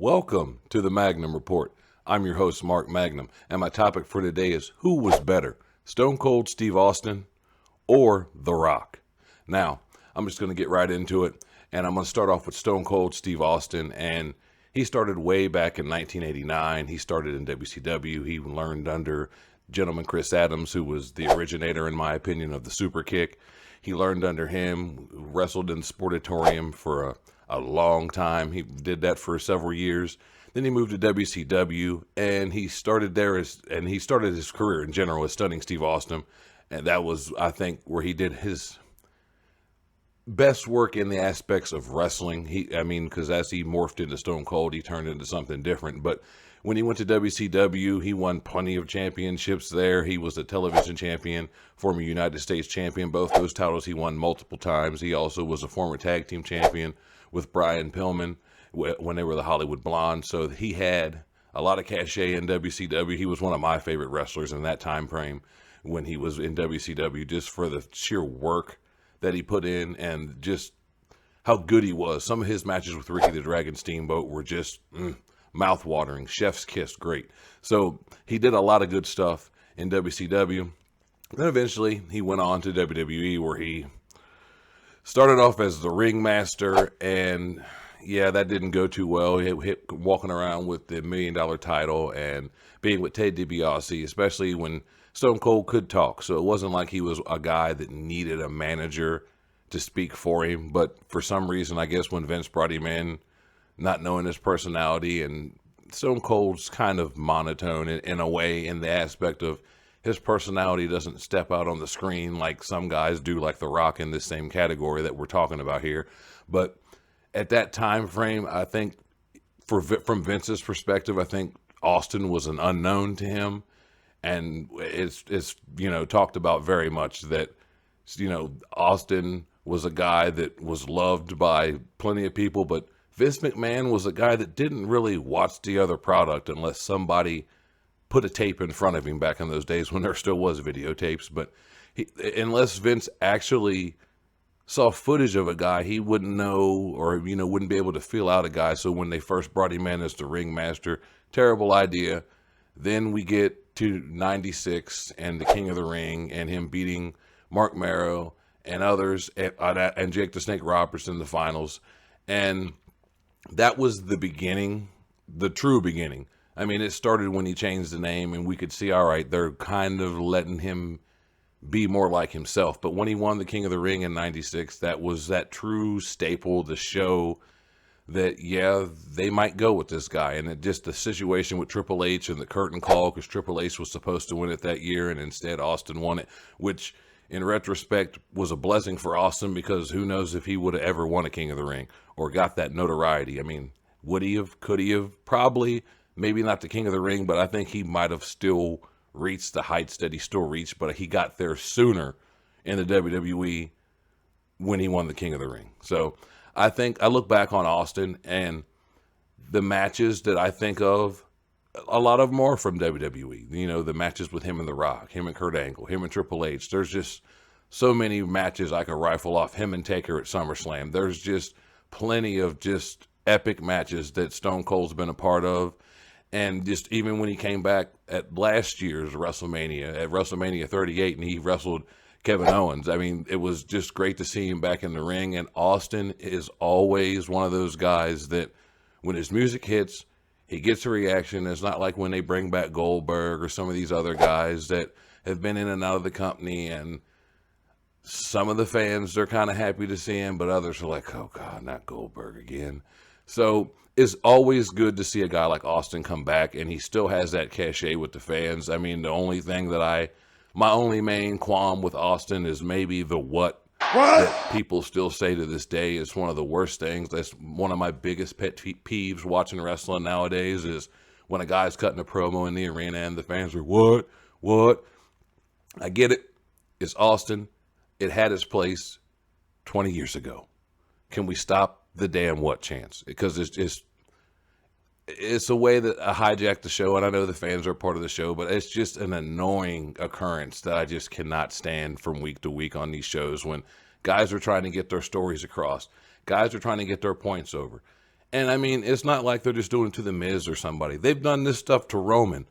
Welcome to the Magnum Report. I'm your host, Mark Magnum, and my topic for today is who was better, Stone Cold Steve Austin or The Rock? Now, I'm just going to get right into it, and I'm going to start off with Stone Cold Steve Austin, and he started way back in 1989. He started in WCW. He learned under gentleman Chris Adams, who was the originator, in my opinion, of the super kick. He learned under him, wrestled in the Sportatorium for a long time. He did that for several years. Then he moved to WCW, and he started his career in general as Stunning Steve Austin. And that was, I think, where he did his best work in the aspects of wrestling. Because as he morphed into Stone Cold, he turned into something different. But when he went to WCW, he won plenty of championships there. He was a television champion, former United States champion. Both those titles he won multiple times. He also was a former tag team champion with Brian Pillman when they were the Hollywood Blondes. So he had a lot of cachet in WCW. He was one of my favorite wrestlers in that time frame when he was in WCW, just for the sheer work that he put in and just how good he was. Some of his matches with Ricky the Dragon Steamboat were just mouth-watering, chef's kiss, great. So he did a lot of good stuff in WCW. Then eventually he went on to WWE, where he started off as the ringmaster, and yeah, that didn't go too well. He hit walking around with the $1 Million title and being with Ted DiBiase, especially when Stone Cold could talk. So it wasn't like he was a guy that needed a manager to speak for him. But for some reason, I guess when Vince brought him in, not knowing his personality, and Stone Cold's kind of monotone in a way, in the aspect of his personality doesn't step out on the screen like some guys do, like The Rock in this same category that we're talking about here. But at that time frame, I think from Vince's perspective, I think Austin was an unknown to him. And it's talked about very much that, Austin was a guy that was loved by plenty of people, but Vince McMahon was a guy that didn't really watch the other product unless somebody put a tape in front of him back in those days when there still was videotapes. But unless Vince actually saw footage of a guy, he wouldn't know, or, wouldn't be able to feel out a guy. So when they first brought him in as the ringmaster, terrible idea. Then we get to 96 and the King of the Ring and him beating Mark Marrow and others and Jake the Snake Roberts in the finals. And that was the beginning, the true beginning. I mean, it started when he changed the name, and we could see, all right, they're kind of letting him be more like himself. But when he won the King of the Ring in 96, that was that true staple, the show that, yeah, they might go with this guy. And just the situation with Triple H and the curtain call, because Triple H was supposed to win it that year, and instead Austin won it, which in retrospect was a blessing for Austin, because who knows if he would have ever won a King of the Ring or got that notoriety. I mean, would he have? Could he have? Probably. Maybe not the King of the Ring, but I think he might have still reached the heights that he still reached, but he got there sooner in the WWE when he won the King of the Ring. So I think I look back on Austin, and the matches that I think of, a lot of them are from WWE. The matches with him and The Rock, him and Kurt Angle, him and Triple H. There's just so many matches I could rifle off. Him and Taker at SummerSlam. There's just plenty of just epic matches that Stone Cold's been a part of. And just even when he came back at last year's WrestleMania, at WrestleMania 38, and he wrestled Kevin Owens, I mean, it was just great to see him back in the ring. And Austin is always one of those guys that when his music hits, he gets a reaction. It's not like when they bring back Goldberg or some of these other guys that have been in and out of the company, and some of the fans, they're kind of happy to see him, but others are like, oh God, not Goldberg again. So it's always good to see a guy like Austin come back, and he still has that cachet with the fans. I mean, the only thing my only main qualm with Austin is maybe the what that people still say to this day is one of the worst things. That's one of my biggest pet peeves watching wrestling nowadays, is when a guy's cutting a promo in the arena and the fans are, what? I get it. It's Austin. It had its place 20 years ago. Can we stop the damn what chance? Because it's a way that I hijack the show, and I know the fans are part of the show, but it's just an annoying occurrence that I just cannot stand from week to week on these shows, when guys are trying to get their stories across, guys are trying to get their points over, And I mean, it's not like they're just doing it to The Miz or somebody. They've done this stuff to Roman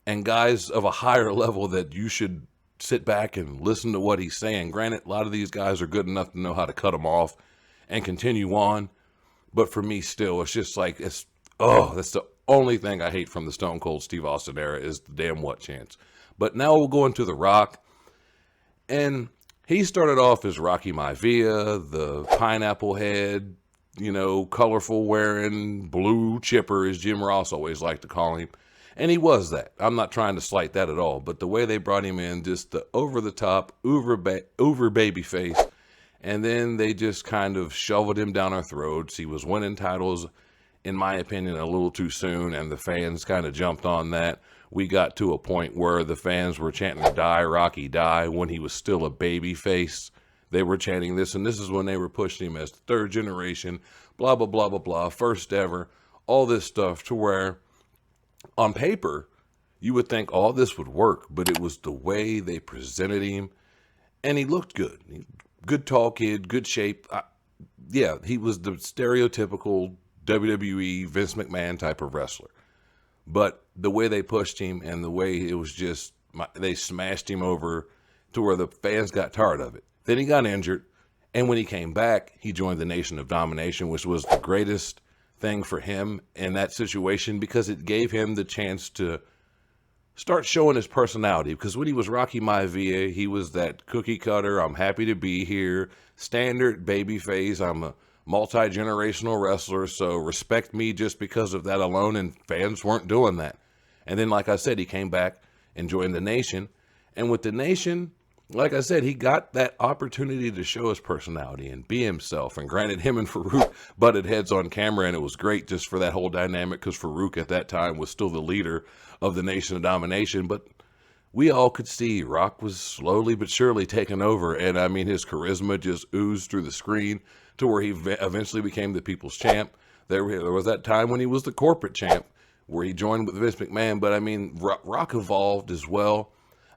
and guys of a higher level that you should sit back and listen to what he's saying. Granted, a lot of these guys are good enough to know how to cut them off and continue on. But for me, still, it's just like, that's the only thing I hate from the Stone Cold Steve Austin era is the damn what chance. But now we'll go into The Rock. And he started off as Rocky Maivia, the pineapple head, colorful wearing, blue chipper, as Jim Ross always liked to call him. And he was that. I'm not trying to slight that at all. But the way they brought him in, just the over-the-top, uber baby face. And then they just kind of shoveled him down our throats. He was winning titles, in my opinion, a little too soon. And the fans kind of jumped on that. We got to a point where the fans were chanting, "Die, Rocky, die," when he was still a baby face. They were chanting this, and this is when they were pushing him as the third generation, blah, blah, blah, blah, blah, first ever, all this stuff, to where on paper, you would think all this would work, but it was the way they presented him, and he looked good. Good tall kid, good shape. Yeah, he was the stereotypical WWE Vince McMahon type of wrestler. But the way they pushed him and the way it was just, they smashed him over to where the fans got tired of it. Then he got injured, and when he came back, he joined the Nation of Domination, which was the greatest thing for him in that situation because it gave him the chance to start showing his personality. Because when he was Rocky Maivia, he was that cookie cutter, I'm happy to be here, standard baby face, I'm a multi-generational wrestler, so respect me just because of that alone, and fans weren't doing that. And then, like I said, he came back and joined the Nation, and with the Nation, like I said, he got that opportunity to show his personality and be himself. And granted, him and Farouk butted heads on camera, and it was great just for that whole dynamic because Farouk at that time was still the leader of the Nation of Domination. But we all could see Rock was slowly but surely taking over. And I mean, his charisma just oozed through the screen to where he eventually became the people's champ. There was that time when he was the corporate champ where he joined with Vince McMahon. But I mean, Rock evolved as well.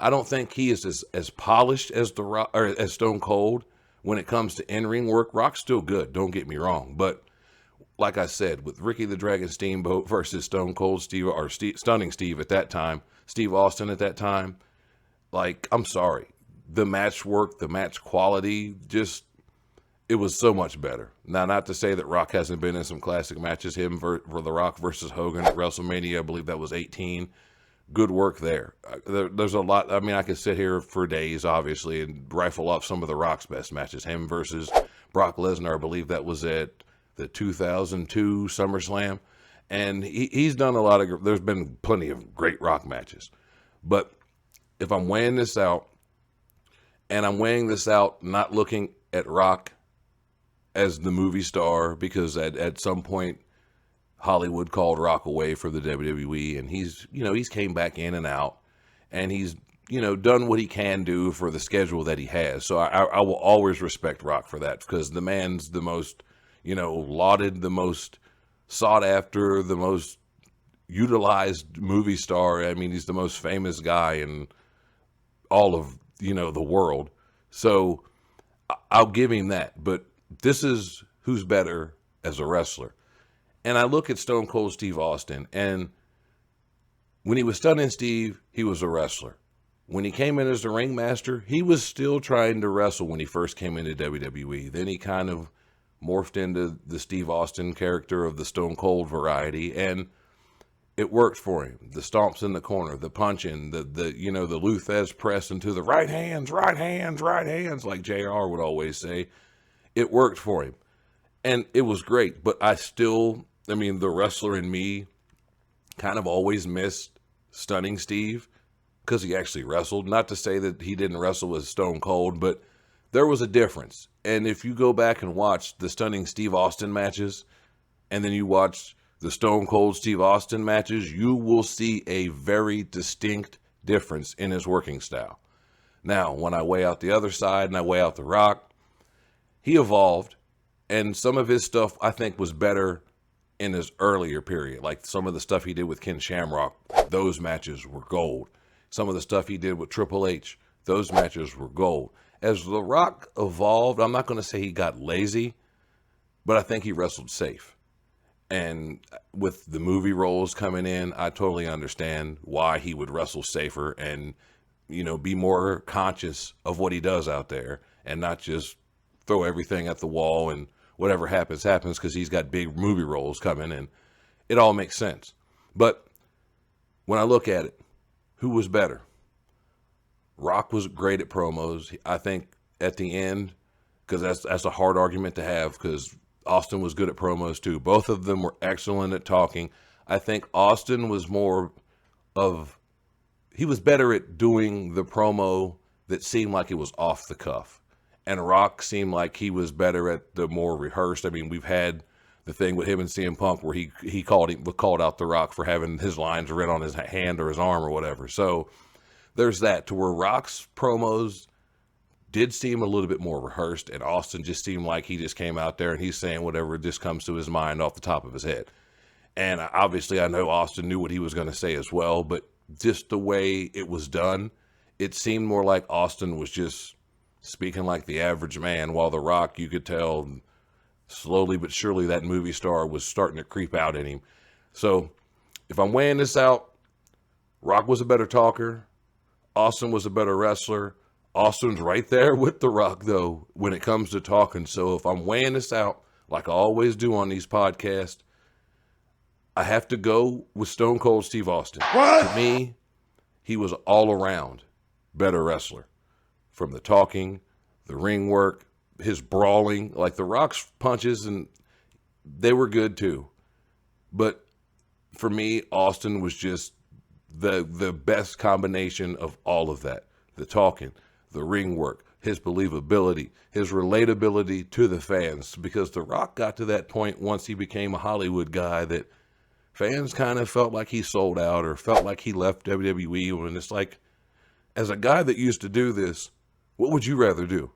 I don't think he is as polished as the Rock or as Stone Cold when it comes to in-ring work. Rock's still good, don't get me wrong. But like I said, with Ricky the Dragon Steamboat versus Stone Cold Steve, or Stunning Steve at that time, Steve Austin at that time, like, I'm sorry. The match work, the match quality, just, it was so much better. Now, not to say that Rock hasn't been in some classic matches. Him for The Rock versus Hogan at WrestleMania, I believe that was 18. Good work there. There's a lot. I mean, I could sit here for days, obviously, and rifle off some of The Rock's best matches. Him versus Brock Lesnar, I believe that was at the 2002 SummerSlam. And he's done a lot of, there's been plenty of great Rock matches. But if I'm weighing this out, and I'm weighing this out not looking at Rock as the movie star, because at some point, Hollywood called Rock away for the WWE, and he's came back in and out, and he's, done what he can do for the schedule that he has. So I will always respect Rock for that, because the man's the most, lauded, the most sought after, the most utilized movie star. I mean, he's the most famous guy in all of, the world. So I'll give him that, but this is who's better as a wrestler. And I look at Stone Cold Steve Austin, and when he was Stunning Steve, he was a wrestler. When he came in as the ringmaster, he was still trying to wrestle when he first came into WWE. Then he kind of morphed into the Steve Austin character of the Stone Cold variety, and it worked for him. The stomps in the corner, the punching, the Lou Thesz press into the right hands, like JR would always say. It worked for him. And it was great, but the wrestler in me kind of always missed Stunning Steve because he actually wrestled. Not to say that he didn't wrestle with Stone Cold, but there was a difference. And if you go back and watch the Stunning Steve Austin matches, and then you watch the Stone Cold Steve Austin matches, you will see a very distinct difference in his working style. Now, when I weigh out the other side and I weigh out The Rock, he evolved. And some of his stuff, I think, was better in his earlier period. Like some of the stuff he did with Ken Shamrock, those matches were gold. Some of the stuff he did with Triple H, those matches were gold. As The Rock evolved, I'm not going to say he got lazy, but I think he wrestled safe. And with the movie roles coming in, I totally understand why he would wrestle safer and, be more conscious of what he does out there and not just throw everything at the wall and whatever happens, happens, because he's got big movie roles coming and it all makes sense. But when I look at it, who was better? Rock was great at promos. I think at the end, because that's a hard argument to have, because Austin was good at promos too. Both of them were excellent at talking. I think Austin was he was better at doing the promo that seemed like it was off the cuff. And Rock seemed like he was better at the more rehearsed. I mean, we've had the thing with him and CM Punk where he called out The Rock for having his lines written on his hand or his arm or whatever. So there's that, to where Rock's promos did seem a little bit more rehearsed, and Austin just seemed like he just came out there and he's saying whatever just comes to his mind off the top of his head. And obviously I know Austin knew what he was going to say as well, but just the way it was done, it seemed more like Austin was just speaking like the average man, while The Rock, you could tell slowly but surely that movie star was starting to creep out in him. So if I'm weighing this out, Rock was a better talker. Austin was a better wrestler. Austin's right there with The Rock, though, when it comes to talking. So if I'm weighing this out, like I always do on these podcasts, I have to go with Stone Cold Steve Austin. What? To me, he was all around better wrestler. From the talking, the ring work, his brawling, like The Rock's punches, and they were good too. But for me, Austin was just the best combination of all of that. The talking, the ring work, his believability, his relatability to the fans. Because The Rock got to that point once he became a Hollywood guy that fans kind of felt like he sold out or felt like he left WWE. And it's like, as a guy that used to do this, what would you rather do?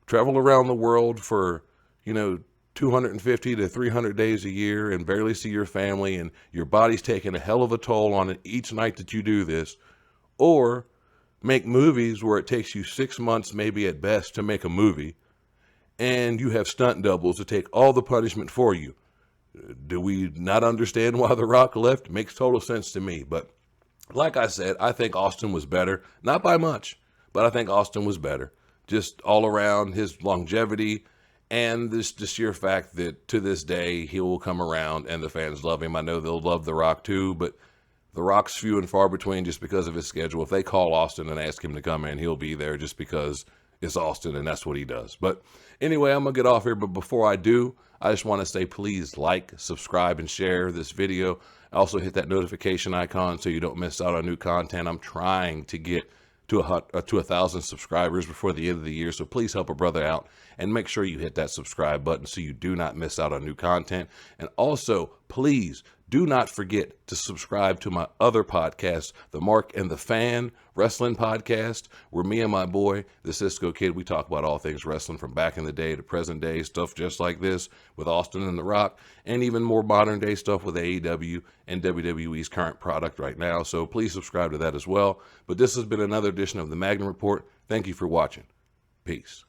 Travel around the world for, 250 to 300 days a year and barely see your family, and your body's taking a hell of a toll on it each night that you do this, or make movies where it takes you 6 months, maybe at best, to make a movie, and you have stunt doubles to take all the punishment for you? Do we not understand why The Rock left? It makes total sense to me. But like I said, I think Austin was better. Not by much, but I think Austin was better. Just all around, his longevity, and the sheer fact that to this day, he will come around and the fans love him. I know they'll love The Rock too, but The Rock's few and far between just because of his schedule. If they call Austin and ask him to come in, he'll be there just because it's Austin and that's what he does. But anyway, I'm going to get off here. But before I do, I just want to say, please like, subscribe, and share this video. Also hit that notification icon so you don't miss out on new content. I'm trying to get to 1,000 subscribers before the end of the year. So please help a brother out and make sure you hit that subscribe button so you do not miss out on new content. And also, please do not forget to subscribe to my other podcast, the Mark and the Fan Wrestling Podcast, where me and my boy, the Cisco Kid, we talk about all things wrestling from back in the day to present day, stuff just like this with Austin and The Rock, and even more modern day stuff with AEW and WWE's current product right now. So please subscribe to that as well. But this has been another edition of the Magnum Report. Thank you for watching. Peace.